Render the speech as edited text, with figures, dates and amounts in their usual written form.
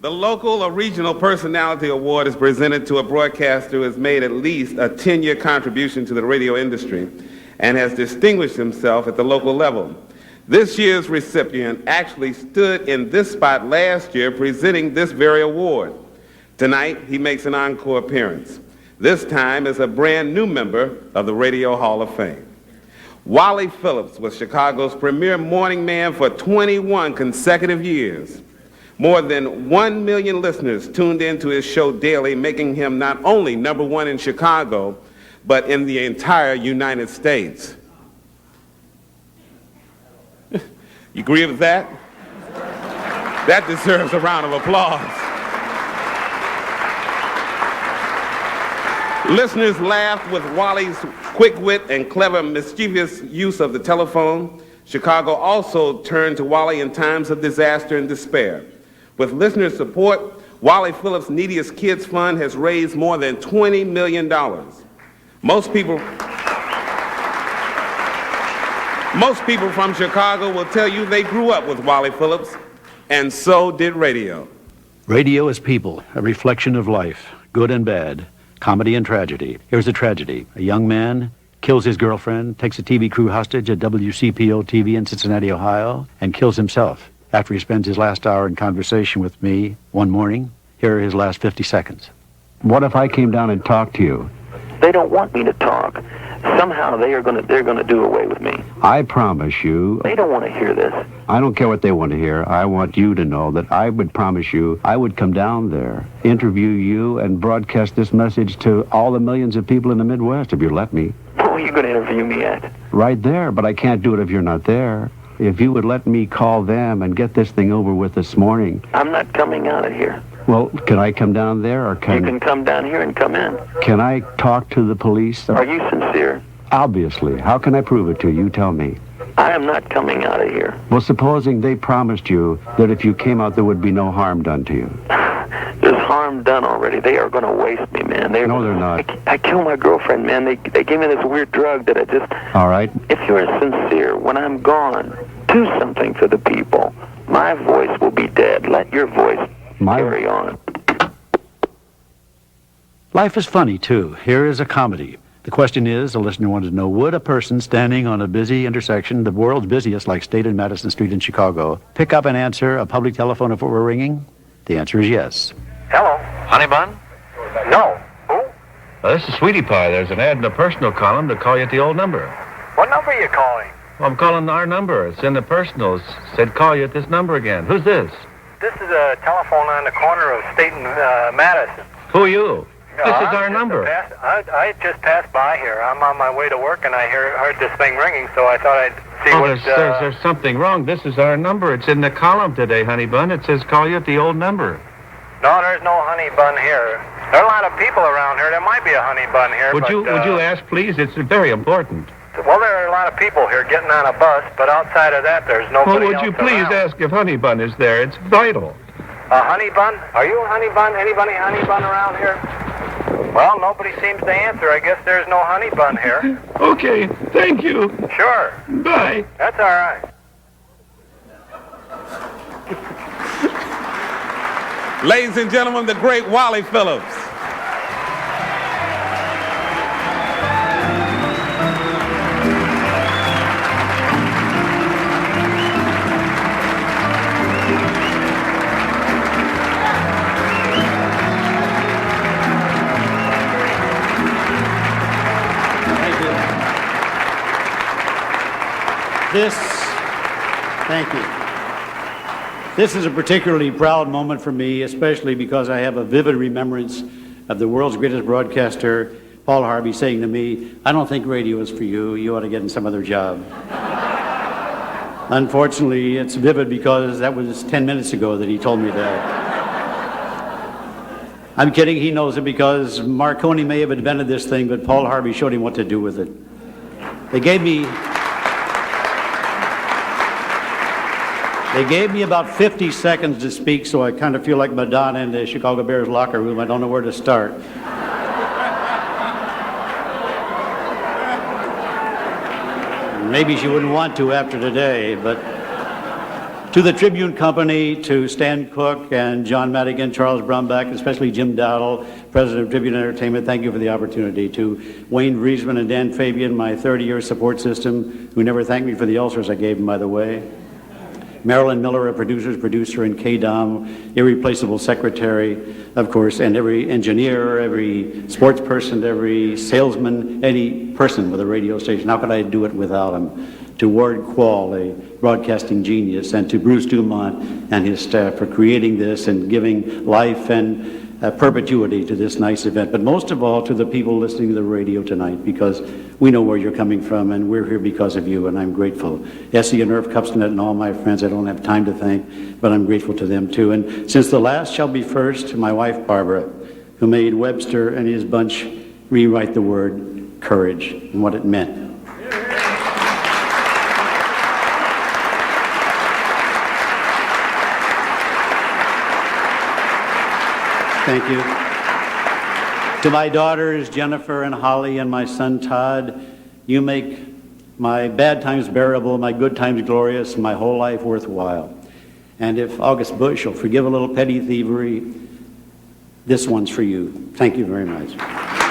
The local or regional personality award is presented to a broadcaster who has made at least a 10-year contribution to the radio industry and has distinguished himself at the local level. This year's recipient actually stood in this spot last year presenting this very award. Tonight, he makes an encore appearance, this time as a brand new member of the Radio Hall of Fame. Wally Phillips was Chicago's premier morning man for 21 consecutive years. More than 1 million listeners tuned into his show daily, making him not only number one in Chicago, but in the entire United States. You agree with that? That deserves a round of applause. Listeners laughed with Wally's quick wit and clever, mischievous use of the telephone. Chicago also turned to Wally in times of disaster and despair. With listener support, Wally Phillips' Neediest Kids Fund has raised more than $20 million. Most people from Chicago will tell you they grew up with Wally Phillips, and so did radio. Radio is people, a reflection of life, good and bad, comedy and tragedy. Here's a tragedy. A young man kills his girlfriend, takes a TV crew hostage at WCPO TV in Cincinnati, Ohio, and kills himself after he spends his last hour in conversation with me one morning. Here are his last 50 seconds. What if I came down and talked to you? They don't want me to talk. Somehow they're going to do away with me. I promise you. They don't want to hear this. I don't care what they want to hear. I want you to know that I would promise you I would come down there, interview you, and broadcast this message to all the millions of people in the Midwest if you let me. Where are you going to interview me at? Right there, but I can't do it if you're not there. If you would let me call them and get this thing over with this morning. I'm not coming out of here. Well, can I come down there, or You can come down here and come in. Can I talk to the police? Are you sincere? Obviously. How can I prove it to you? You tell me. I am not coming out of here. Well, supposing they promised you that if you came out there would be no harm done to you. There's harm done already. They are going to waste me, man. No, they're not. I killed my girlfriend, man. They gave me this weird drug that I just... All right. If you're sincere, when I'm gone, do something for the people. My voice will be dead. Let your voice carry on. Life is funny, too. Here is a comedy. The question is, the listener wanted to know, would a person standing on a busy intersection, the world's busiest, like State and Madison Street in Chicago, pick up and answer a public telephone if it were ringing? The answer is yes. Hello. Honey Bun? No. Who? This is Sweetie Pie. There's an ad in the personal column to call you at the old number. What number are you calling? Well, I'm calling our number. It's in the personals. Said call you at this number again. Who's this? This is a telephone on the corner of State and Madison. Who are you? No, This is our number. I just passed by here. I'm on my way to work, and I heard this thing ringing, so I thought I'd see what... There's something wrong. This is our number. It's in the column today, Honey Bun. It says call you at the old number. No, there's no Honey Bun here. There are a lot of people around here. There might be a Honey Bun here, Would you ask, please? It's very important. Well, there are a lot of people here getting on a bus, but outside of that, there's nobody Well, would you please ask if Honey Bun is there? It's vital. Honey Bun? Are you a Honey Bun? Anybody Honey Bun around here? Well, nobody seems to answer. I guess there's no Honey Bun here. Okay, thank you. Sure. Bye. That's all right. Ladies and gentlemen, the great Wally Phillips. Thank you. This is a particularly proud moment for me, especially because I have a vivid remembrance of the world's greatest broadcaster, Paul Harvey, saying to me, "I don't think radio is for you. You ought to get in some other job." Unfortunately, it's vivid because that was 10 minutes ago that he told me that. I'm kidding. He knows it because Marconi may have invented this thing, but Paul Harvey showed him what to do with it. They gave me about 50 seconds to speak, so I kind of feel like Madonna in the Chicago Bears locker room. I don't know where to start. Maybe she wouldn't want to after today, but To the Tribune Company, to Stan Cook and John Madigan, Charles Brumback, especially Jim Dowdle, president of Tribune Entertainment, thank you for the opportunity. To Wayne Vriesman and Dan Fabian, my 30-year support system, who never thanked me for the ulcers I gave them, by the way. Marilyn Miller, a producer in KDOM, irreplaceable secretary, of course, and every engineer, every sports person, every salesman, any person with a radio station. How could I do it without him? To Ward Quall, a broadcasting genius, and to Bruce Dumont and his staff for creating this and giving life and perpetuity to this nice event. But most of all, to the people listening to the radio tonight, because we know where you're coming from, and we're here because of you, and I'm grateful. Essie and Irv Kupstanet and all my friends, I don't have time to thank, but I'm grateful to them too. And since the last shall be first, my wife Barbara, who made Webster and his bunch rewrite the word courage and what it meant. Thank you. To my daughters, Jennifer and Holly, and my son, Todd, you make my bad times bearable, my good times glorious, my whole life worthwhile. And if August Bush will forgive a little petty thievery, this one's for you. Thank you very much.